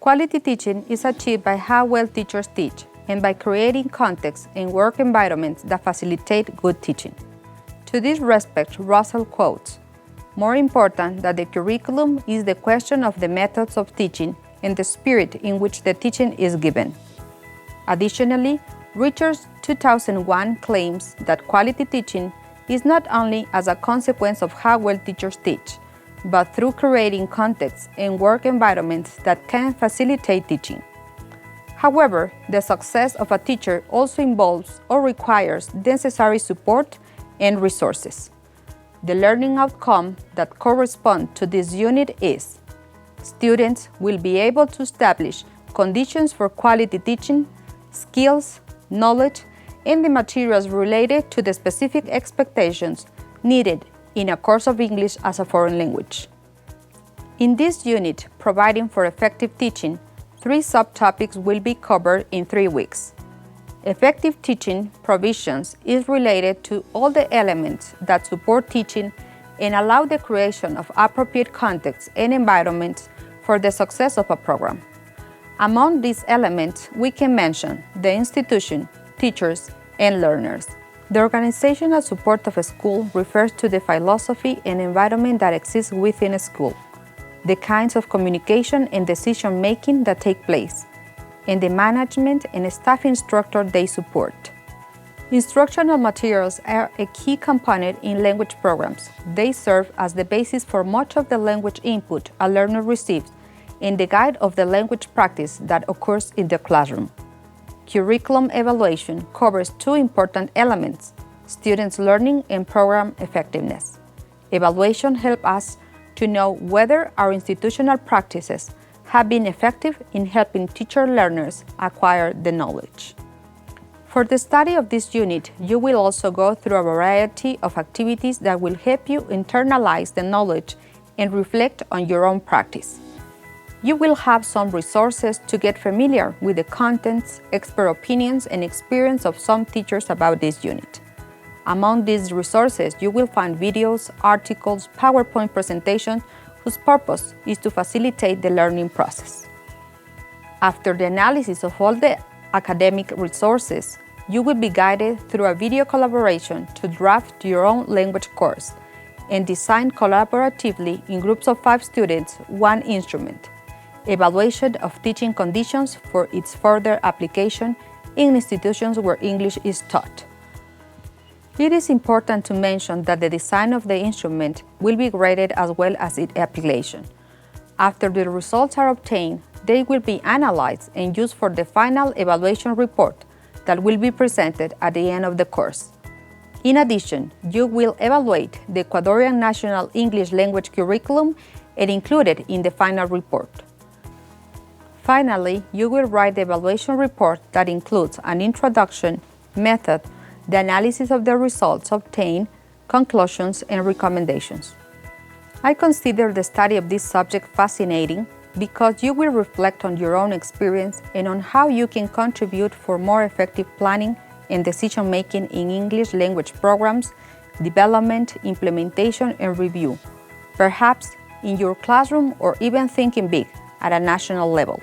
Quality teaching is achieved by how well teachers teach and by creating contexts and work environments that facilitate good teaching. To this respect, Russell quotes, "More important than the curriculum is the question of the methods of teaching and the spirit in which the teaching is given." Additionally, Richards 2001 claims that quality teaching is not only as a consequence of how well teachers teach, but through creating contexts and work environments that can facilitate teaching. However, the success of a teacher also involves or requires necessary support and resources. The learning outcome that corresponds to this unit is: students will be able to establish conditions for quality teaching, skills, knowledge, and the materials related to the specific expectations needed in a course of English as a foreign language. In this unit, providing for effective teaching, 3 subtopics will be covered in 3 weeks. Effective teaching provisions is related to all the elements that support teaching and allow the creation of appropriate contexts and environments for the success of a program. Among these elements, we can mention the institution, teachers, and learners. The organizational support of a school refers to the philosophy and environment that exists within a school, the kinds of communication and decision-making that take place, and the management and staffing structure they support. Instructional materials are a key component in language programs. They serve as the basis for much of the language input a learner receives and the guide of the language practice that occurs in the classroom. Curriculum evaluation covers 2 important elements: students' learning and program effectiveness. Evaluation helps us to know whether our institutional practices have been effective in helping teacher-learners acquire the knowledge. For the study of this unit, you will also go through a variety of activities that will help you internalize the knowledge and reflect on your own practice. You will have some resources to get familiar with the contents, expert opinions, and experience of some teachers about this unit. Among these resources, you will find videos, articles, PowerPoint presentations whose purpose is to facilitate the learning process. After the analysis of all the academic resources, you will be guided through a video collaboration to draft your own language course and design collaboratively in groups of 5 students 1 instrument. Evaluation of teaching conditions for its further application in institutions where English is taught. It is important to mention that the design of the instrument will be graded as well as its application. After the results are obtained, they will be analyzed and used for the final evaluation report that will be presented at the end of the course. In addition, you will evaluate the Ecuadorian National English Language Curriculum and include it in the final report. Finally, you will write the evaluation report that includes an introduction, method, the analysis of the results obtained, conclusions, and recommendations. I consider the study of this subject fascinating because you will reflect on your own experience and on how you can contribute for more effective planning and decision-making in English language programs, development, implementation, and review, perhaps in your classroom or even thinking big at a national level.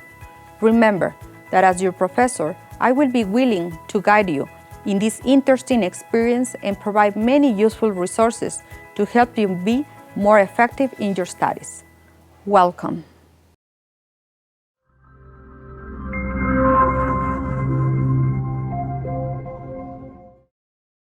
Remember that as your professor, I will be willing to guide you in this interesting experience and provide many useful resources to help you be more effective in your studies. Welcome.